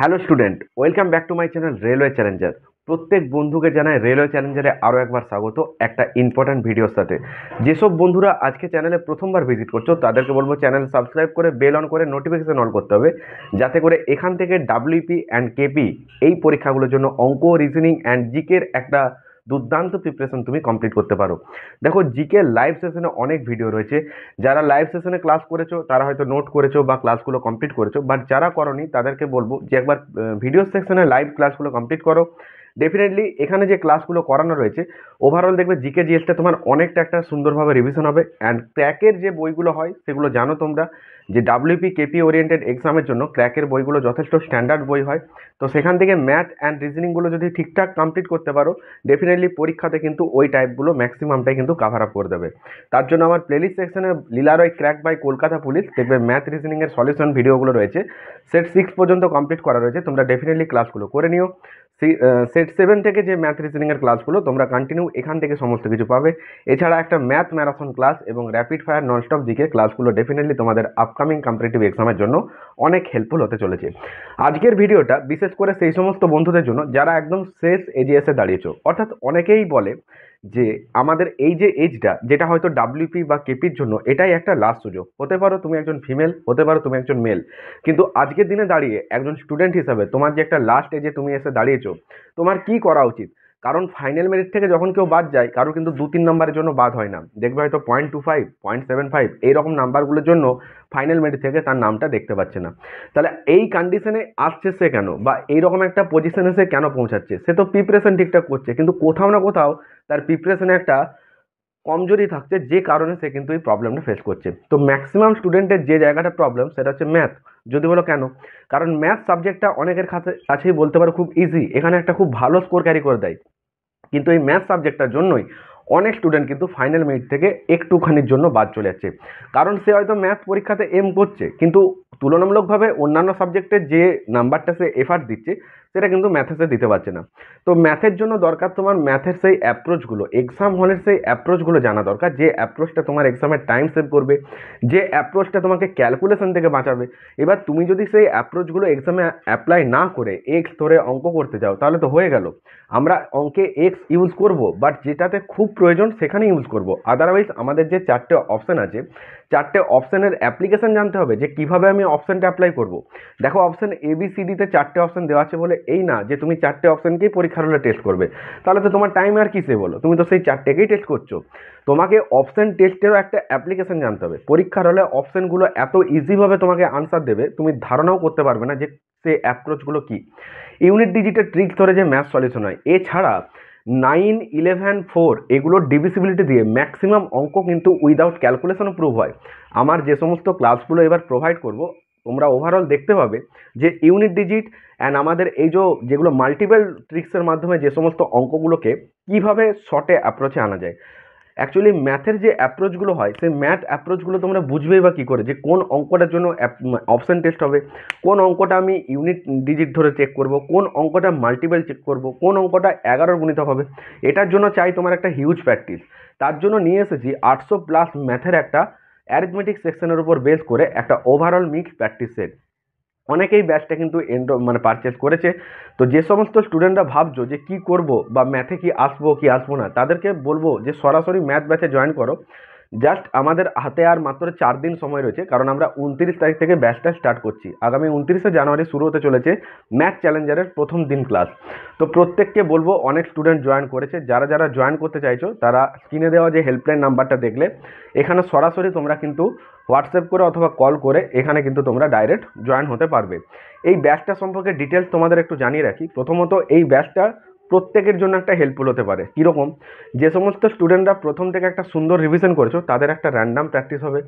Hello student, welcome back to my channel railway Challenger. প্রত্যেক বন্ধুকে জানাই রেলওয়ে চ্যালেঞ্জারে আরও একবার স্বাগত একটা ইম্পর্ট্যান্ট ভিডিওর সাথে। যেসব বন্ধুরা আজকে চ্যানেলে প্রথমবার ভিজিট করছো তাদেরকে বলবো চ্যানেল সাবস্ক্রাইব করে বেল অন করে নোটিফিকেশন অন করতে হবে, যাতে করে এখান থেকে ডাব্লিউপি অ্যান্ড কেপি এই পরীক্ষাগুলোর জন্য অঙ্ক, রিজনিং অ্যান্ড জিকের একটা দুর্দান্ত প্রিপারেশন তুমি কমপ্লিট করতে পারো। দেখো, জিকে লাইভ সেশনে অনেক ভিডিও রয়েছে। যারা লাইভ সেশনে ক্লাস করেছো তারা হয়তো নোট করেছো বা ক্লাসগুলো কমপ্লিট করেছো, বাট যারা করনি তাদেরকে বলবো যে একবার ভিডিও সেকশনে লাইভ ক্লাসগুলো কমপ্লিট করো। ডেফিনেটলি এখানে যে ক্লাসগুলো করানো রয়েছে ওভারঅল দেখবে জিকে জিএসটা তোমার অনেকটা একটা সুন্দরভাবে রিভিশন হবে। অ্যান্ড ক্র্যাকের যে বইগুলো হয় সেগুলো জানো তোমরা, যে ডাব্লিউপি কেপি ওরিয়েন্টেড এক্সামের জন্য ক্র্যাকের বইগুলো যথেষ্ট স্ট্যান্ডার্ড বই হয়। তো সেখান থেকে ম্যাথ অ্যান্ড রিজনিংগুলো যদি ঠিকঠাক কমপ্লিট করতে পারো, ডেফিনেটলি পরীক্ষাতে কিন্তু ওই টাইপগুলো ম্যাক্সিমামটাই কিন্তু কাভার আপ করে দেবে। তার জন্য আমার প্লেলিস্ট সেকশনে লীলারয় ক্র্যাক বাই কলকাতা পুলিশ দেখবে ম্যাথ রিজনিংয়ের সলিউশন ভিডিওগুলো রয়েছে। সেট 6 পর্যন্ত কমপ্লিট করা রয়েছে, তোমরা ডেফিনেটলি ক্লাসগুলো করে নিও। সেট 7 থেকে যে ম্যাথ রিজনিংয়ের ক্লাসগুলো তোমরা কন্টিনিউ এখান থেকে সমস্ত কিছু পাবে। এছাড়া একটা ম্যাথ ম্যারাথন ক্লাস এবং র্যাপিড ফায়ার ননস্টপ জিকে ক্লাসগুলো ডেফিনেটলি তোমাদের আপকামিং কম্পিটিটিভ এক্সামের জন্য অনেক হেল্পফুল হতে চলেছে। আজকের ভিডিওটা বিশেষ করে সেই সমস্ত বন্ধুদের জন্য যারা একদম শেষ এজে এসে দাঁড়িয়েছো। অর্থাৎ অনেকেই বলে যে আমাদের এই যে এজটা, যেটা হয়তো ডাব্লিউপি বা কেপির জন্য এটাই একটা লাস্ট সুযোগ। হতে পারো তুমি একজন ফিমেল, হতে পারো তুমি একজন মেল, কিন্তু আজকের দিনে দাঁড়িয়ে একজন স্টুডেন্ট হিসাবে তোমার যে একটা লাস্ট এজে তুমি এসে দাঁড়িয়েছো, তোমার কি করা উচিত? কারণ ফাইনাল মেরিট থেকে যখন কেউ বাদ যায়, কারো কিন্তু 2-3 নম্বরের জন্য বাদ হয় না। দেখবে হয়তো 0.25, 0.75 এইরকম নাম্বারগুলোর জন্য ফাইনাল মেরিট থেকে তার নামটা দেখতে পাচ্ছে না। তাহলে এই কন্ডিশনে আসছে সে কেন, বা এইরকম একটা পজিশনে সে কেন পৌঁছাচ্ছে? সে তো প্রিপারেশন ঠিকঠাক করছে, কিন্তু কোথাও না কোথাও তার প্রিপারেশনে একটা কমজোরি থাকছে, যে কারণে সে কিন্তু এই প্রবলেমটা ফেস করছে। তো ম্যাক্সিমাম স্টুডেন্টের যে জায়গাটা প্রবলেম সেটা হচ্ছে ম্যাথ। যদি বলো কেন, কারণ ম্যাথ সাবজেক্টটা অনেকের কাছেই বলতে পারো খুব ইজি, এখানে একটা খুব ভালো স্কোর ক্যারি করে দেয়। কিন্তু এই ম্যাথ সাবজেক্টটার জন্যই অনেক স্টুডেন্ট কিন্তু ফাইনাল মিনিট থেকে একটুখানির জন্য বাদ চলে যাচ্ছে। কারণ সে হয়তো ম্যাথ পরীক্ষাতে এম করছে, কিন্তু তুলনামূলকভাবে অন্যান্য সাবজেক্টের যে নাম্বারটা সে এফার্ট দিচ্ছে সেটা কিন্তু ম্যাথে সে দিতে পারছে না। তো ম্যাথের জন্য দরকার তোমার ম্যাথের সেই অ্যাপ্রোচগুলো, এক্সাম হলের সেই অ্যাপ্রোচগুলো জানা দরকার, যে অ্যাপ্রোচটা তোমার এক্সামের টাইম সেভ করবে, যে অ্যাপ্রোচটা তোমাকে ক্যালকুলেশন থেকে বাঁচাবে। এবার তুমি যদি সেই অ্যাপ্রোচগুলো এক্সামে অ্যাপ্লাই না করে এক্স ধরে অঙ্ক করতে যাও, তাহলে তো হয়ে গেল। আমরা অঙ্কে এক্স ইউজ করব, বাট যেটাতে খুব প্রয়োজন সেখানে ইউজ করব। আদারওয়াইজ আমাদের যে 4টে অপশান আছে, 4টে অপশানের অ্যাপ্লিকেশন জানতে হবে যে কিভাবে আমি অপশানটা অ্যাপ্লাই করব। দেখো, অপশান এবিসিডিতে 4টে অপশান দেওয়া আছে বলে এই না যে তুমি 4টে অপশানকেই পরীক্ষার হলে টেস্ট করবে, তাহলে তো তোমার টাইম আর কিসে বলো, তুমি তো সেই 4টেকেই টেস্ট করছো। তোমাকে অপশান টেস্টেরও একটা অ্যাপ্লিকেশন জানতে হবে। পরীক্ষার হলে অপশানগুলো এত ইজিভাবে তোমাকে আনসার দেবে, তুমি ধারণাও করতে পারবে না যে সেই অ্যাপ্রোচগুলো কী। ইউনিট ডিজিটের ট্রিক্স ধরে যে ম্যাথ সলিউশন হয়, এছাড়া 9, 11, 4 এগুলোর ডিভিসিবিলিটি দিয়ে ম্যাক্সিমাম অঙ্ক কিন্তু উইদাউট ক্যালকুলেশনও প্রুভ হয়। আমার যে সমস্ত ক্লাসগুলো এবার প্রোভাইড করব, তোমরা ওভারঅল দেখতে পাবে যে ইউনিট ডিজিট অ্যান্ড আমাদের এই যেগুলো মাল্টিপল ট্রিক্সের মাধ্যমে যে সমস্ত অঙ্কগুলোকে কীভাবে শর্টে অ্যাপ্রোচে আনা যায়। অ্যাকচুয়ালি ম্যাথের যে অ্যাপ্রোচগুলো হয় সেই ম্যাথ অ্যাপ্রোচগুলো তোমরা বুঝবেই বা কী করে, যে কোন অঙ্কটার জন্য অপশান টেস্ট হবে, কোন অঙ্কটা আমি ইউনিট ডিজিট ধরে চেক করব, কোন অঙ্কটা মাল্টিপল চেক করব, কোন অঙ্কটা 11 গুণিতক হবে। এটার জন্য চাই তোমার একটা হিউজ প্র্যাকটিস। তার জন্য নিয়ে এসেছি 800+ ম্যাথের একটা অ্যারিথমেটিক সেকশনের উপর বেস করে একটা ওভারঅল মিক্স প্র্যাকটিস সেট। অনেকেই ব্যাচটা কিন্তু পারচেস করেছে। তো যে সমস্ত স্টুডেন্টরা ভাবছো যে কি করব বা ম্যাথে কি আসবো কি আসবো না, তাদেরকে বলবো যে সরাসরি ম্যাথ ব্যাচে জয়েন করো। জাস্ট আমাদের হাতে আর মাত্র 4 দিন সময় রয়েছে, কারণ আমরা 29 তারিখ থেকে ব্যাচটা স্টার্ট করছি। আগামী 29শে জানুয়ারি শুরু হতে চলেছে ম্যাথ চ্যালেঞ্জারের প্রথম দিন ক্লাস। তো প্রত্যেককে বলবো, অনেক স্টুডেন্ট জয়েন করেছে, যারা যারা জয়েন করতে চাইছো তারা স্ক্রিনে দেওয়া যে হেল্পলাইন নাম্বারটা দেখলে, এখানে সরাসরি তোমরা কিন্তু হোয়াটসঅ্যাপ করে অথবা কল করে এখানে কিন্তু তোমরা ডাইরেক্ট জয়েন হতে পারবে। এই ব্যাচটা সম্পর্কে ডিটেলস তোমাদের একটু জানিয়ে রাখি। প্রথমত, এই ব্যাচটা প্রত্যেকের জন্য একটা হেল্পফুল হতে পারে। কীরকম? যে সমস্ত স্টুডেন্টরা প্রথম থেকে একটা সুন্দর রিভিশন করেছো তাদের একটা র্যান্ডাম প্র্যাকটিস হবে।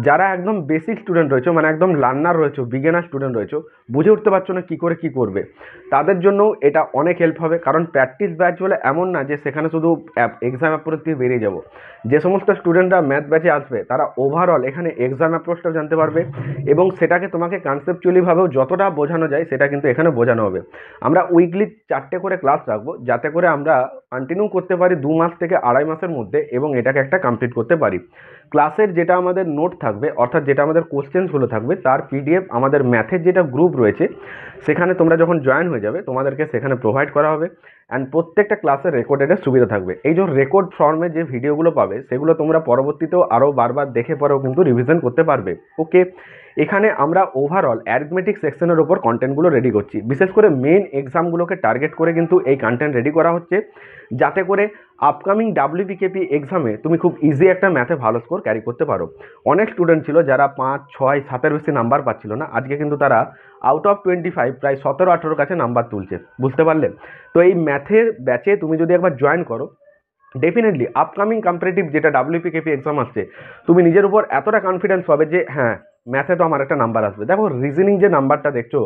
যারা একদম বেসিক স্টুডেন্ট রয়েছে, মানে একদম লার্নার রয়েছে, বিগিনার স্টুডেন্ট রয়েছে, বুঝে উঠতে পারছো না কী করে কী করবে, তাদের জন্য এটা অনেক হেল্প হবে। কারণ প্র্যাকটিস ব্যাচ বলে এমন না যে সেখানে শুধু এক্সাম অ্যাপ্রোচ দিয়ে বেরিয়ে যাব। যে সমস্ত স্টুডেন্টরা ম্যাথ ব্যাচে আসবে তারা ওভারঅল এখানে এক্সাম অ্যাপ্রোচটাও জানতে পারবে, এবং সেটাকে তোমাকে কনসেপচুয়ালিভাবেও যতটা বোঝানো যায় সেটা কিন্তু এখানে বোঝানো হবে। আমরা উইকলি 4টে করে ক্লাস রাখবো, যাতে করে আমরা কন্টিনিউ করতে পারি 2 মাস থেকে 2.5 মাসের মধ্যে, এবং এটাকে একটা কমপ্লিট করতে পারি। ক্লাসের যেটা আমাদের নোট থাকবে, অর্থাৎ যেটা আমাদের কোশ্চেন্সগুলো থাকবে, তার পিডিএফ আমাদের ম্যাথের যেটা গ্রুপ রয়েছে সেখানে তোমরা যখন জয়েন হয়ে যাবে তোমাদেরকে সেখানে প্রোভাইড করা হবে। অ্যান্ড প্রত্যেকটা ক্লাসের রেকর্ডের সুবিধা থাকবে। এই যে রেকর্ড ফর্মে যে ভিডিওগুলো পাবে সেগুলো তোমরা পরবর্তীতেও আরও বারবার দেখে পরেও কিন্তু রিভিশন করতে পারবে। ওকে, এখানে আমরা ওভারঅল অ্যারিথমেটিক সেকশনের ওপর কন্টেন্টগুলো রেডি করছি। বিশেষ করে মেন এক্সামগুলোকে টার্গেট করে কিন্তু এই কন্টেন্ট রেডি করা হচ্ছে, যাতে করে আপকামিং WPKP এক্সামে তুমি খুব ইজি একটা ম্যাথে ভালো স্কোর ক্যারি করতে পারো। অনেক স্টুডেন্ট ছিল যারা 5, 6, 7-এর বেশি নাম্বার পাচ্ছিল না, আজকে কিন্তু তারা আউট অফ 25 প্রায় 17-18 কাছে নাম্বার তুলছে। বুঝতে পারলে? তো এই ম্যাথের ব্যাচে তুমি যদি একবার জয়েন করো, ডেফিনেটলি আপকামিং কম্পিটিটিভ যেটা WPKP এক্সাম আসছে, তুমি নিজের উপর এতটা কনফিডেন্স পাবে যে হ্যাঁ, ম্যাথে তো আমার একটা নাম্বার আসবে। দেখো রিজনিং যে নাম্বারটা দেখছো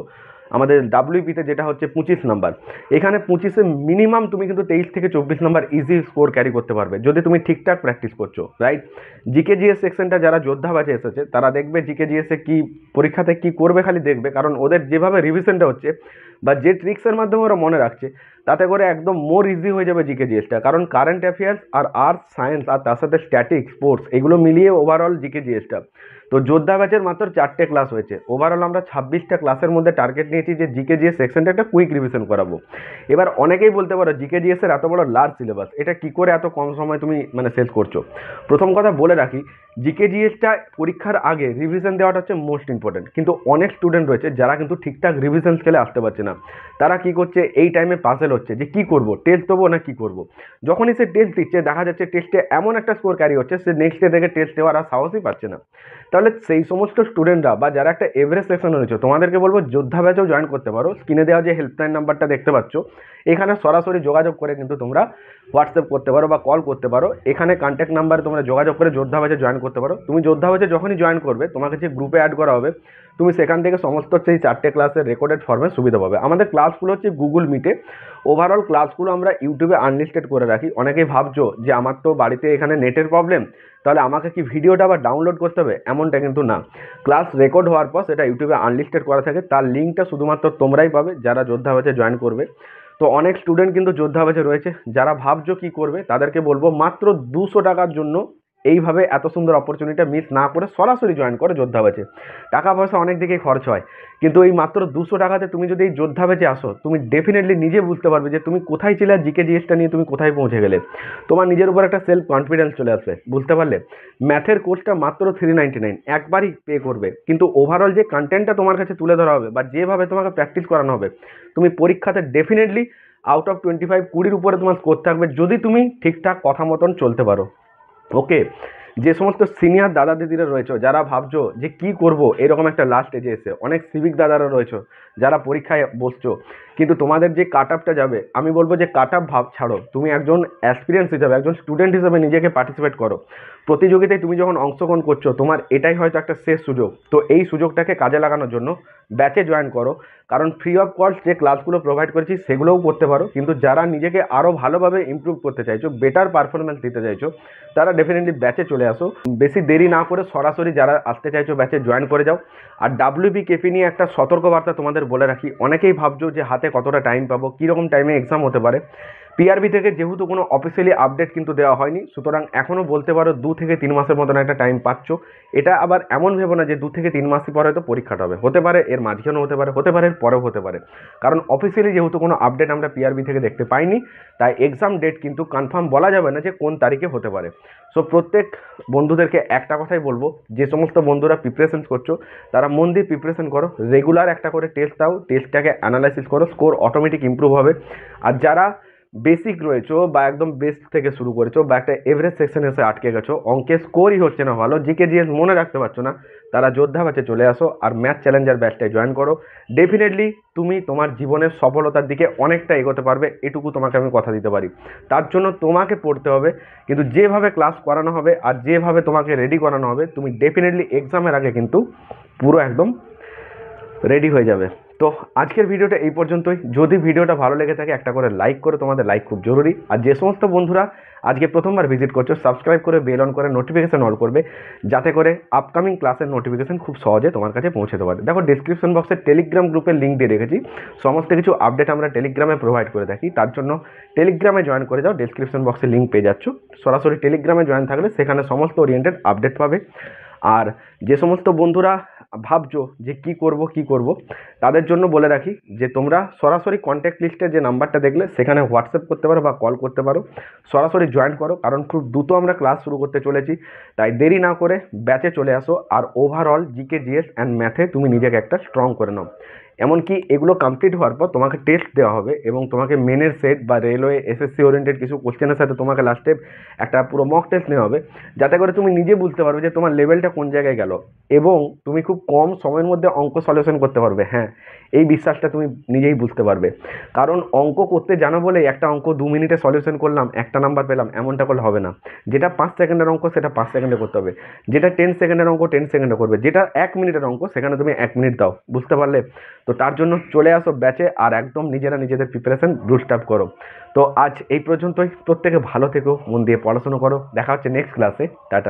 আমাদের WP-তে, যেটা হচ্ছে 25 নাম্বার, এখানে 25-এ মিনিমাম তুমি কিন্তু 23 থেকে 24 নাম্বার ইজি স্কোর ক্যারি করতে পারবে যদি তুমি ঠিকঠাক প্র্যাকটিস করছো, রাইট? GK/GS সেকশনটা যারা যোদ্ধা ব্যাচে এসেছে তারা দেখবে GK/GS-এ কি পরীক্ষাতে কি করবে খালি দেখবে, কারণ ওদের যেভাবে রিভিশনটা হচ্ছে বা যে ট্রিক্সের মাধ্যমে ওরা মনে রাখছে, তাতে করে একদম মোর ইজি হয়ে যাবে GK/GS-টা। কারণ কারেন্ট অ্যাফেয়ার্স আর আর্টস, সায়েন্স আর তার সাথে স্ট্যাটিক, স্পোর্টস এগুলো মিলিয়ে ওভারঅল GK/GS-টা। তো যোদ্ধা ব্যাচের মাত্র 4টে ক্লাস হয়েছে, ওভারঅল আমরা 26টা ক্লাসের মধ্যে টার্গেট নিয়েছি যে GK/GS সেকশনটা একটা কুইক রিভিশন করাবো। এবার অনেকেই বলতে পারো GK/GS-এর এত বড় লার্জ সিলেবাস, এটা কি করে এত কম সময় তুমি শেষ করছো? প্রথম কথা বলে রাখি, GK/GS-টা পরীক্ষার আগে রিভিশন দেওয়াটা হচ্ছে মোস্ট ইম্পর্টেন্ট, কিন্তু অনেক স্টুডেন্ট রয়েছে যারা কিন্তু ঠিকঠাক রিভিশন স্কেলে আসতে পারছে না। তারা কি করছে, এই টাইমে পাজেল হচ্ছে যে কি করব, টেস্ট দেবো না কি করব। যখনই সে টেস্ট দিচ্ছে দেখা যাচ্ছে টেস্টে এমন একটা স্কোর ক্যারি হচ্ছে সে নেক্সট ডে থেকে টেস্ট দেওয়ার আর সাহসই পাচ্ছে না। তাহলে সেই সমস্ত স্টুডেন্টরা বা যারা একটা এভারেজ সেকশন রয়েছে, তোমাদেরকে বলবো যোদ্ধা ব্যাচেও জয়েন করতে পারো। স্ক্রিনে দেওয়া যে হেল্পলাইন নাম্বারটা দেখতে পাচ্ছ, এখানে সরাসরি যোগাযোগ করে কিন্তু তোমরা হোয়াটসঅ্যাপ করতে পারো বা কল করতে পারো। এখানে কন্ট্যাক্ট নাম্বারে তোমরা যোগাযোগ করে যোদ্ধা ব্যাচে জয়েন করতে পারো। তুমি যোদ্ধা ব্যাচে যখনই জয়েন করবে তোমাকে যে গ্রুপে অ্যাড করা হবে, তুমি সেখান থেকে সমস্ত সেই 4টে ক্লাসের রেকর্ডেড ফর্মে সুবিধা পাবে। আমাদের ক্লাসগুলো হচ্ছে গুগল মিটে, ওভারঅল ক্লাসগুলো আমরা ইউটিউবে আনলিস্টেড করে রাখি। অনেকেই ভাবছো যে আমার তো বাড়িতে এখানে নেটের প্রবলেম, তাহলে আমাকে কি ভিডিওটা আবার ডাউনলোড করতে হবে? এমনটা কিন্তু না। ক্লাস রেকর্ড হওয়ার পর সেটা ইউটিউবে আনলিস্টেড করা থাকে, তার লিঙ্কটা শুধুমাত্র তোমরাই পাবে যারা যোদ্ধা ব্যাচে জয়েন করবে। তো অনেক স্টুডেন্ট কিন্তু যোদ্ধা ব্যাচে রয়েছে, যারা ভাবছো কি করবে তাদেরকে বলবো মাত্র 200 টাকার জন্য এইভাবে এত সুন্দর অপরচুনিটি মিস না করে সরাসরি জয়েন করে যোদ্ধা ব্যাচে। টাকা পয়সা অনেক দিকেই খরচ হয়, কিন্তু এই মাত্র 200 টাকাতে তুমি যদি এই যোদ্ধা ব্যাচে আসো, তুমি ডেফিনেটলি নিজে বুঝতে পারবে যে তুমি কোথায় ছিলে আর GK/GS-টা নিয়ে তুমি কোথায় পৌঁছে গেলে। তোমার নিজের উপর একটা সেলফ কনফিডেন্স চলে আসবে। বুঝতে পারলে? ম্যাথের কোর্সটা মাত্র 399, একবারই পে করবে, কিন্তু ওভারঅল যে কন্টেন্টটা তোমার কাছে তুলে ধরা হবে বা যেভাবে তোমাকে প্র্যাকটিস করানো হবে, তুমি পরীক্ষাতে ডেফিনেটলি আউট অফ 25 20-র উপরে তোমার স্কোর থাকবে যদি তুমি ঠিকঠাক কথা মতন চলতে পারো। ওকে, যে সমস্ত সিনিয়র দাদা দিদিরা রয়েছে যারা ভাবছো যে কি করব এরকম একটা লাস্ট এজে এসে, অনেক সিভিক দাদারা রয়েছে যারা পরীক্ষায় বসছো, কিন্তু তোমাদের যে কাট আপটা যাবে, আমি বলবো যে কাট আপ ভাব ছাড়ো, তুমি একজন অ্যাসপিরিয়েন্স হিসাবে, একজন স্টুডেন্ট হিসাবে নিজেকে পার্টিসিপেট করো। প্রতিযোগিতায় তুমি যখন অংশগ্রহণ করছো, তোমার এটাই হয়তো একটা শেষ সুযোগ। তো এই সুযোগটাকে কাজে লাগানোর জন্য ব্যাচে জয়েন করো, কারণ ফ্রি অফ কস্ট যে ক্লাসগুলো প্রোভাইড করেছি সেগুলোও করতে পারো। কিন্তু যারা নিজেকে আরও ভালোভাবে ইমপ্রুভ করতে চাইছো, বেটার পারফরমেন্স দিতে চাইছো, তারা ডেফিনেটলি ব্যাচে চলে আসো। বেশি দেরি না করে সরাসরি যারা আসতে চাইছো ব্যাচে জয়েন করে যাও। আর WPKP নিয়ে একটা সতর্কবার্তা তোমাদের বলে রাখি, অনেকেই ভাবছো যে হাতে কতটা টাইম পাবো, কীরকম টাইমে এক্সাম হতে পারে। PRB থেকে যেহেতু কোনো অফিসিয়ালি আপডেট কিন্তু দেওয়া হয়নি, সুতরাং এখনও বলতে পারো 2 থেকে 3 মাসের মতন একটা টাইম পাচ্ছ। এটা আবার এমন ভেবো না যে 2 থেকে 3 মাস পরে হয়তো পরীক্ষাটা হবে, হতে পারে এর মাঝখানেও হতে পারে, হতে পারে এর পরেও হতে পারে। কারণ অফিসিয়ালি যেহেতু কোনো আপডেট আমরা PRB থেকে দেখতে পাইনি, তাই এক্সাম ডেট কিন্তু কনফার্ম বলা যাবে না যে কোন তারিখে হতে পারে। সো প্রত্যেক বন্ধুদেরকে একটা কথাই বলবো, যে সমস্ত বন্ধুরা প্রিপারেশন করছো তারা মন দিয়ে প্রিপারেশন করো, রেগুলার একটা করে টেস্ট দাও, টেস্টটাকে অ্যানালাইসিস করো, স্কোর অটোমেটিক ইমপ্রুভ হবে। আর যারা বেসিক রয়েছো বা একদম বেস থেকে শুরু করেছো বা একটা এভারেজ সেকশনে এসে আটকে গেছো, অঙ্কে স্কোরই হচ্ছে না ভালো, GK/GS মনে রাখতে পারছো না, তারা যোদ্ধা ব্যাচে চলে আসো আর ম্যাথ চ্যালেঞ্জার ব্যাচটায় জয়েন করো। ডেফিনেটলি তুমি তোমার জীবনের সফলতার দিকে অনেকটা এগোতে পারবে, এটুকু তোমাকে আমি কথা দিতে পারি। তার জন্য তোমাকে পড়তে হবে, কিন্তু যেভাবে ক্লাস করানো হবে আর যেভাবে তোমাকে রেডি করানো হবে, তুমি ডেফিনেটলি এক্সামের আগে কিন্তু পুরো একদম রেডি হয়ে যাবে। তো আজকের ভিডিওটা এই পর্যন্তই। যদি ভিডিওটা ভালো লেগে থাকে একটা করে লাইক করো, তোমাদের লাইক খুব জরুরি। আর যে সমস্ত বন্ধুরা আজকে প্রথমবার ভিজিট করছো, সাবস্ক্রাইব করে বেল অন করে নোটিফিকেশন অল করবে, যাতে করে আপকামিং ক্লাসের নোটিফিকেশন খুব সহজে তোমার কাছে পৌঁছতে পারে। দেখো ডেসক্রিপশন বক্সে টেলিগ্রাম গ্রুপের লিঙ্ক দিয়ে রেখেছি। সমস্ত কিছু আপডেট আমরা টেলিগ্রামে প্রোভাইড করে থাকি, তার জন্য টেলিগ্রামে জয়েন করে যাও। ডেসক্রিপশন বক্সে লিঙ্ক পেয়ে যাচ্ছ। সরাসরি টেলিগ্রামে জয়েন থাকলে সেখানে সমস্ত ওরিয়েন্টেড আপডেট পাবে। আর যে সমস্ত বন্ধুরা ভাবছো যে কি করব তাদের জন্য বলে রাখি যে তোমরা সরাসরি কন্ট্যাক্ট লিস্টে যে নাম্বারটা দেখলে সেখানে হোয়াটসঅ্যাপ করতে পারো বা কল করতে পারো। সরাসরি জয়েন করো, কারণ খুব দ্রুত আমরা ক্লাস শুরু করতে চলেছি। তাই দেরি না করে ব্যাচে চলে আসো। আর ওভারঅল জিকে জিএস অ্যান্ড ম্যাথে তুমি নিজেকে একটা স্ট্রং করে নাও। এমনকি এগুলো কমপ্লিট হওয়ার পর তোমাকে টেস্ট দেওয়া হবে এবং তোমাকে মেনের সেট বা রেলওয়ে এসএসসি ওরিয়েন্টেড কিছু কোশ্চেনের সাথে তোমাকে লাস্টে একটা পুরো মক টেস্ট নেওয়া হবে, যাতে করে তুমি নিজে বুঝতে পারবে যে তোমার লেভেলটা কোন জায়গায় গেল এবং তুমি খুব কম সময়ের মধ্যে অঙ্ক সলিউশন করতে পারবে। হ্যাঁ, এই বিশ্বাসটা তুমি নিজেই বুঝতে পারবে। কারণ অঙ্ক করতে জানো বলে একটা অঙ্ক 2 মিনিটে সলিউশন করলাম, একটা নাম্বার পেলাম, এমনটা করলে হবে না। যেটা 5 সেকেন্ডের অঙ্ক সেটা 5 সেকেন্ডে করতে হবে। যেটা 10 সেকেন্ডের অঙ্ক 10 সেকেন্ডে করবে। যেটা 1 মিনিটের অঙ্ক সেখানে তুমি 1 মিনিট দাও। বুঝতে পারলে? তো তার জন্য চলে আসো ব্যাচে আর একদম নিজেরা নিজেদের প্রিপারেশন বুস্ট আপ করো। তো আজ এই পর্যন্তই। প্রত্যেকে ভালো থেকো, মন দিয়ে পড়াশোনা করো। দেখা হচ্ছে নেক্সট ক্লাসে। টাটা।